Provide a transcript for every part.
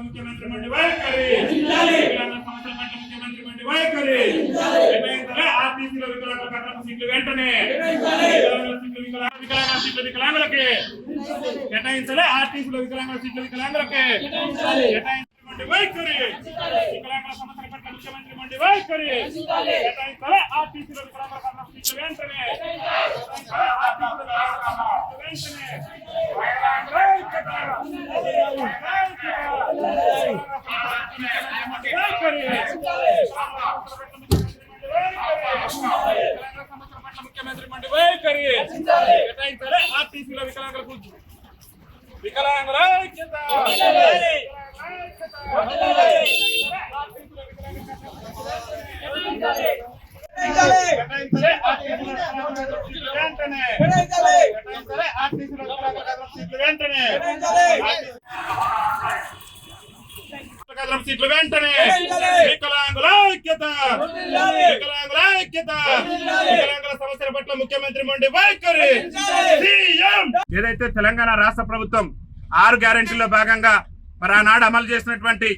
ముఖ్యమంత్రి మండి వైఖరి వైఖరి ఆర్టీసీలో వికలాంగుల కట్టడం సీట్లు వెంటనే వికలాంగులకి కేటాయించాలి. ఆర్టీసీలో వికలాంగుల సీట్లు వికలాంగులకి కేటాయించండి వైఖరి. వికలాంగుల సమస్యల పట్ల ముఖ్యమంత్రి మండి వైఖరి కేటాయించాలి. ఆర్టీసీలో వికలాంగుల కట్టడం సీట్లు వెంటనే ముఖ్యమంత్రి మండి వైఖరి కేటాయించాలి. ఆర్టీసీలో వికలాంగులకు వికలాంగుల ఐక్యత సీట్లు వెంటనే వికలాంగుల ఐక్యత వికలాంగుల ఐక్యత వికలాంగుల సమస్యల పట్ల ముఖ్యమంత్రి మండి వైఖరి. ఏదైతే తెలంగాణ రాష్ట్ర ప్రభుత్వం 6 గ్యారెంటీల్లో భాగంగా మరి ఆనాడు అమలు చేసినటువంటి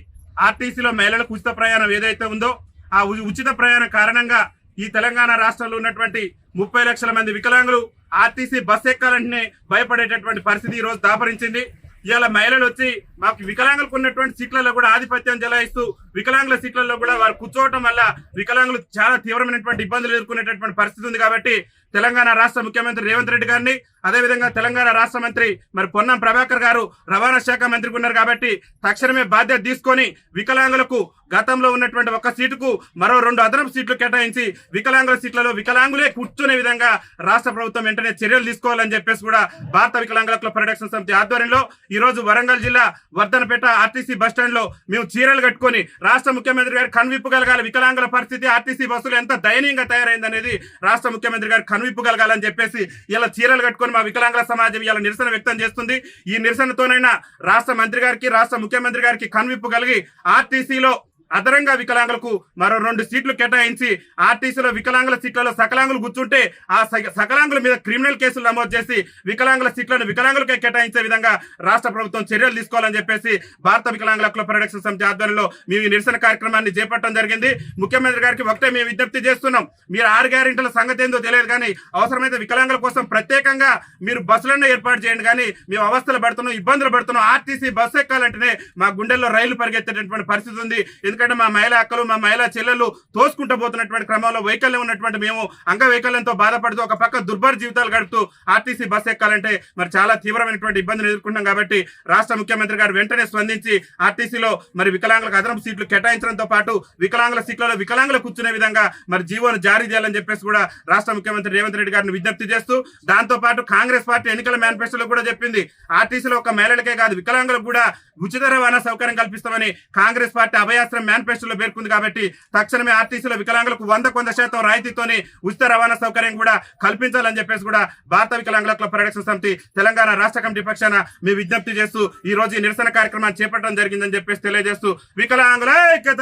ఆర్టీసీలో మహిళలకు ఉచిత ప్రయాణం ఏదైతే ఉందో ఆ ఉచిత ప్రయాణం కారణంగా ఈ తెలంగాణ రాష్ట్రంలో ఉన్నటువంటి 30 లక్షల మంది వికలాంగులు ఆర్టీసీ బస్ ఎక్కాలంటేనే భయపడేటటువంటి పరిస్థితి ఈ రోజు దాపరించింది. ఇవాళ మహిళలు వచ్చి మాకు వికలాంగులకు ఉన్నటువంటి సీట్లలో కూడా ఆధిపత్యం చెలాయిస్తూ వికలాంగుల సీట్లలో కూడా వారు కూర్చోవటం వల్ల వికలాంగులు చాలా తీవ్రమైనటువంటి ఇబ్బందులు ఎదుర్కొనేటటువంటి పరిస్థితి ఉంది. కాబట్టి తెలంగాణ రాష్ట్ర ముఖ్యమంత్రి రేవంత్ రెడ్డి గారిని అదేవిధంగా తెలంగాణ రాష్ట్ర మంత్రి మరి పొన్నం ప్రభాకర్ గారు రవాణా శాఖ మంత్రికి ఉన్నారు కాబట్టి తక్షణమే బాధ్యత తీసుకొని వికలాంగులకు గతంలో ఉన్నటువంటి 1 సీటుకు మరో 2 అదనపు సీట్లు కేటాయించి వికలాంగుల సీట్లలో వికలాంగులే కూర్చునే విధంగా రాష్ట్ర ప్రభుత్వం వెంటనే చర్యలు తీసుకోవాలని చెప్పేసి కూడా భారత వికలాంగుల క్లబ్ ప్రొటెక్షన్ సమితి ఆధ్వర్యంలో ఈ రోజు వరంగల్ జిల్లా వర్ధనపేట ఆర్టీసీ బస్టాండ్ లో మేము చీరలు కట్టుకొని రాష్ట్ర ముఖ్యమంత్రి గారు కనువిప్పు కలగాలి. వికలాంగుల పరిస్థితి ఆర్టీసీ బస్సులు ఎంత దయనీయంగా తయారైంది అనేది రాష్ట్ర ముఖ్యమంత్రి గారు కనువిప్పు కలగాలని చెప్పేసి ఇలా చీరలు కట్టుకొని మా వికలాంగుల సమాజం ఇలా నిరసన వ్యక్తం చేస్తుంది. ఈ నిరసనతోనైనా రాష్ట్ర మంత్రి గారికి రాష్ట్ర ముఖ్యమంత్రి గారికి కనువిప్పు కలిగి ఆర్టీసీలో అదనంగా వికలాంగులకు మరో 2 సీట్లు కేటాయించి ఆర్టీసీలో వికలాంగుల సీట్లలో సకలాంగులు కూర్చుంటే ఆ సకలాంగుల మీద క్రిమినల్ కేసులు నమోదు చేసి వికలాంగుల సీట్లను వికలాంగులకే కేటాయించే విధంగా రాష్ట్ర ప్రభుత్వం చర్యలు తీసుకోవాలని చెప్పేసి భారత వికలాంగుల క్లబ్ ప్రొటెక్షన్ సమితి ఆధ్వర్యంలో మేము ఈ నిరసన కార్యక్రమాన్ని చేపట్టడం జరిగింది. ముఖ్యమంత్రి గారికి ఒకటే మేము విజ్ఞప్తి చేస్తున్నాం, మీరు 6 గ్యారెంటీల సంగతి ఏందో తెలియదు కానీ అవసరమైతే వికలాంగుల కోసం ప్రత్యేకంగా మీరు బస్సులను ఏర్పాటు చేయండి. కానీ మేము అవస్థలు పడుతున్నాం, ఇబ్బందులు పడుతున్నాం. ఆర్టీసీ బస్సు ఎక్కాలంటేనే మా గుండెల్లో రైలు పరిగెత్తేటటువంటి పరిస్థితి ఉంది. ఎందుకంటే మా మహిళా అక్కలు మా మహిళా చెల్లెళ్ళు తోసుకుంటూ పోతున్నటువంటి క్రమంలో వైకల్యం ఉన్నటువంటి మేము అంగవైకల్యంతో బాధపడుతూ ఒక పక్క దుర్భర జీవితాలు గడుపుతూ ఆర్టీసీ బస్ ఎక్కాలంటే మరి చాలా తీవ్రమైనటువంటి ఇబ్బందులు ఎదుర్కొంటాం. కాబట్టి రాష్ట్ర ముఖ్యమంత్రి గారు వెంటనే స్పందించి ఆర్టీసీలో మరి వికలాంగులకు అదనపు సీట్లు కేటాయించడంతో పాటు వికలాంగుల సీట్లలో వికలాంగులు కూర్చునే విధంగా మరి జీవోను జారీ చేయాలని చెప్పేసి కూడా రాష్ట్ర ముఖ్యమంత్రి రేవంత్ రెడ్డి గారిని విజ్ఞప్తి చేస్తూ దాంతో పాటు కాంగ్రెస్ పార్టీ ఎన్నికల మేనిఫెస్టోలో కూడా చెప్పింది ఆర్టీసీలో ఒక మహిళలకే కాదు వికలాంగులకు కూడా ఉచిత రవాణా సౌకర్యం కల్పిస్తామని కాంగ్రెస్ పార్టీ అభయాస్త్రం మేనిఫెస్టోలో పేర్కొంది. కాబట్టి తక్షణమే ఆర్టీసీలో వికలాంగులకు 100% రాయితీతోనే ఉచిత రవాణా సౌకర్యం కూడా కల్పించాలని చెప్పేసి కూడా భారత వికలాంగుల క్లబ్ ప్రొటెక్షన్ సమితి తెలంగాణ రాష్ట్ర కమిటీ పక్షాన మేము విజ్ఞప్తి చేస్తూ ఈ రోజు ఈ నిరసన కార్యక్రమాన్ని చేపట్టడం జరిగిందని చెప్పేసి తెలియజేస్తూ వికలాంగుల ఐక్యత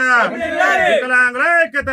వికలాంగుల ఐక్యత.